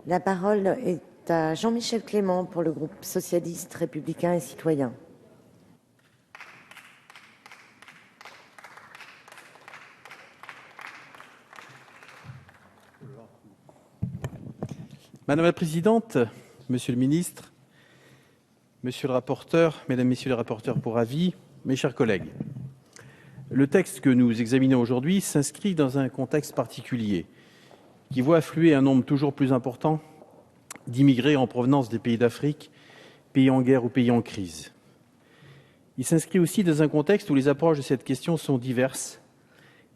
La parole est à Jean-Michel Clément pour le groupe socialiste, républicain et citoyen. Madame la présidente, monsieur le ministre, monsieur le rapporteur, mesdames, messieurs les rapporteurs pour avis, mes chers collègues, le texte que nous examinons aujourd'hui s'inscrit dans un contexte particulier qui voit affluer un nombre toujours plus important d'immigrés en provenance des pays d'Afrique, pays en guerre ou pays en crise. Il s'inscrit aussi dans un contexte où les approches de cette question sont diverses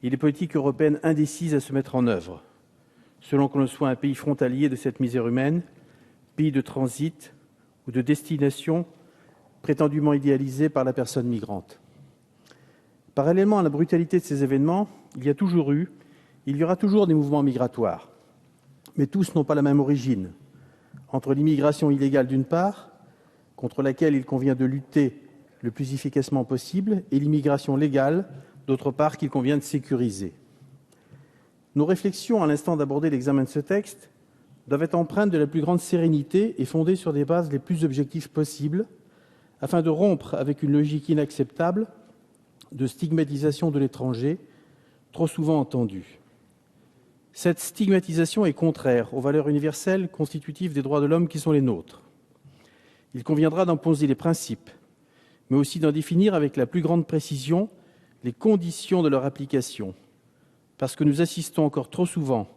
et les politiques européennes indécises à se mettre en œuvre, selon que l'on soit un pays frontalier de cette misère humaine, pays de transit ou de destination prétendument idéalisé par la personne migrante. Parallèlement à la brutalité de ces événements, il y aura toujours des mouvements migratoires, mais tous n'ont pas la même origine. Entre l'immigration illégale d'une part, contre laquelle il convient de lutter le plus efficacement possible, et l'immigration légale, d'autre part, qu'il convient de sécuriser. Nos réflexions, à l'instant d'aborder l'examen de ce texte, doivent être empreintes de la plus grande sérénité et fondées sur des bases les plus objectives possibles, afin de rompre avec une logique inacceptable de stigmatisation de l'étranger, trop souvent entendue. Cette stigmatisation est contraire aux valeurs universelles constitutives des droits de l'homme qui sont les nôtres. Il conviendra d'en poser les principes, mais aussi d'en définir avec la plus grande précision les conditions de leur application, parce que nous assistons encore trop souvent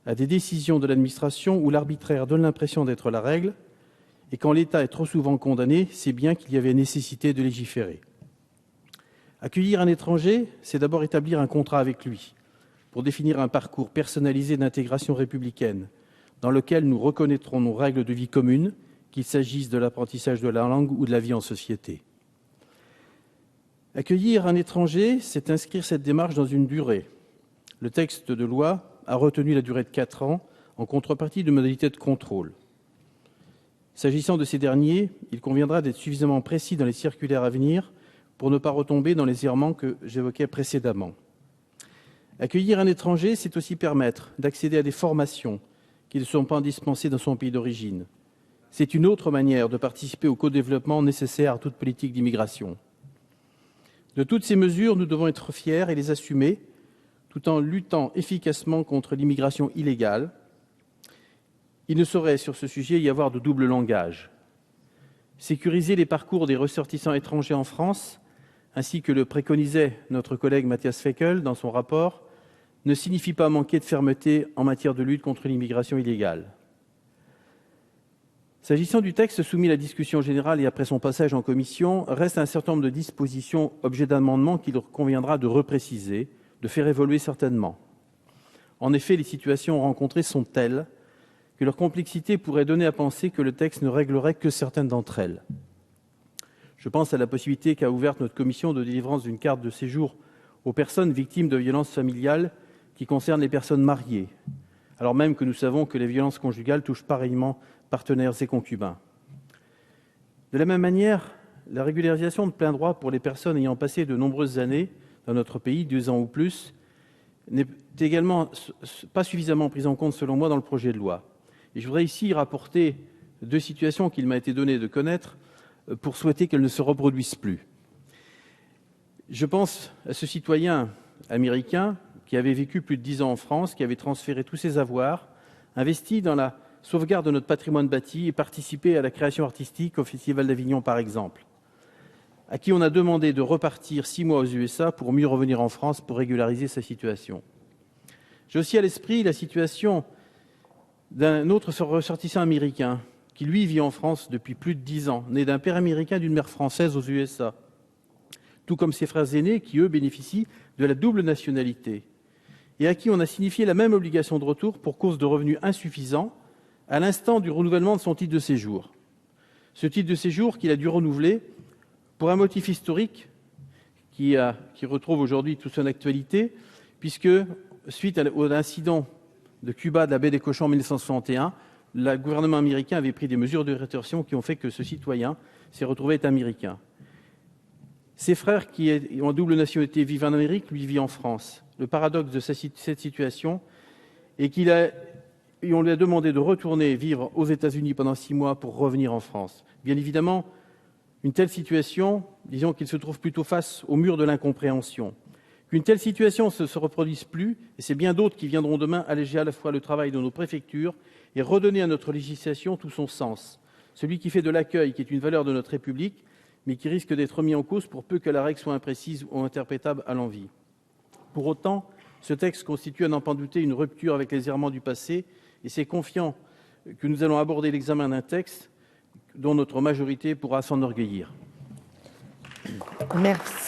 à des décisions de l'administration où l'arbitraire donne l'impression d'être la règle, et quand l'État est trop souvent condamné, c'est bien qu'il y avait nécessité de légiférer. Accueillir un étranger, c'est d'abord établir un contrat avec lui, pour définir un parcours personnalisé d'intégration républicaine, dans lequel nous reconnaîtrons nos règles de vie communes, qu'il s'agisse de l'apprentissage de la langue ou de la vie en société. Accueillir un étranger, c'est inscrire cette démarche dans une durée. Le texte de loi a retenu la durée de 4 ans en contrepartie de modalités de contrôle. S'agissant de ces derniers, il conviendra d'être suffisamment précis dans les circulaires à venir pour ne pas retomber dans les errements que j'évoquais précédemment. Accueillir un étranger, c'est aussi permettre d'accéder à des formations qui ne sont pas dispensées dans son pays d'origine. C'est une autre manière de participer au co-développement nécessaire à toute politique d'immigration. De toutes ces mesures, nous devons être fiers et les assumer, tout en luttant efficacement contre l'immigration illégale. Il ne saurait, sur ce sujet, y avoir de double langage. Sécuriser les parcours des ressortissants étrangers en France, ainsi que le préconisait notre collègue Matthias Fekl dans son rapport, ne signifie pas manquer de fermeté en matière de lutte contre l'immigration illégale. S'agissant du texte soumis à la discussion générale et après son passage en commission, reste un certain nombre de dispositions objets d'amendements qu'il conviendra de repréciser, de faire évoluer certainement. En effet, les situations rencontrées sont telles que leur complexité pourrait donner à penser que le texte ne réglerait que certaines d'entre elles. Je pense à la possibilité qu'a ouverte notre commission de délivrance d'une carte de séjour aux personnes victimes de violences familiales qui concernent les personnes mariées, alors même que nous savons que les violences conjugales touchent pareillement partenaires et concubins. De la même manière, la régularisation de plein droit pour les personnes ayant passé de nombreuses années dans notre pays, 2 ans ou plus, n'est également pas suffisamment prise en compte, selon moi, dans le projet de loi. Et je voudrais ici rapporter 2 situations qu'il m'a été donné de connaître pour souhaiter qu'elles ne se reproduisent plus. Je pense à ce citoyen américain qui avait vécu plus de 10 ans en France, qui avait transféré tous ses avoirs, investi dans la sauvegarde de notre patrimoine bâti et participé à la création artistique au Festival d'Avignon, par exemple, à qui on a demandé de repartir 6 mois aux USA pour mieux revenir en France pour régulariser sa situation. J'ai aussi à l'esprit la situation d'un autre ressortissant américain qui, lui, vit en France depuis plus de 10 ans, né d'un père américain et d'une mère française aux USA, tout comme ses frères aînés qui, eux, bénéficient de la double nationalité, et à qui on a signifié la même obligation de retour pour cause de revenus insuffisants à l'instant du renouvellement de son titre de séjour. Ce titre de séjour qu'il a dû renouveler pour un motif historique qui retrouve aujourd'hui toute son actualité, puisque, suite à l'incident de Cuba de la baie des Cochons en 1961, le gouvernement américain avait pris des mesures de rétorsion qui ont fait que ce citoyen s'est retrouvé être américain. Ses frères qui ont double nationalité vivent en Amérique, lui vit en France. Le paradoxe de cette situation est qu'il a et on lui a demandé de retourner vivre aux États-Unis pendant 6 mois pour revenir en France. Bien évidemment, une telle situation, disons qu'il se trouve plutôt face au mur de l'incompréhension. Qu'une telle situation ne se reproduise plus, et c'est bien d'autres qui viendront demain alléger à la fois le travail de nos préfectures et redonner à notre législation tout son sens. Celui qui fait de l'accueil, qui est une valeur de notre République, mais qui risque d'être remis en cause pour peu que la règle soit imprécise ou interprétable à l'envi. Pour autant, ce texte constitue, à n'en pas douter, une rupture avec les errements du passé, et c'est confiant que nous allons aborder l'examen d'un texte dont notre majorité pourra s'enorgueillir. Merci.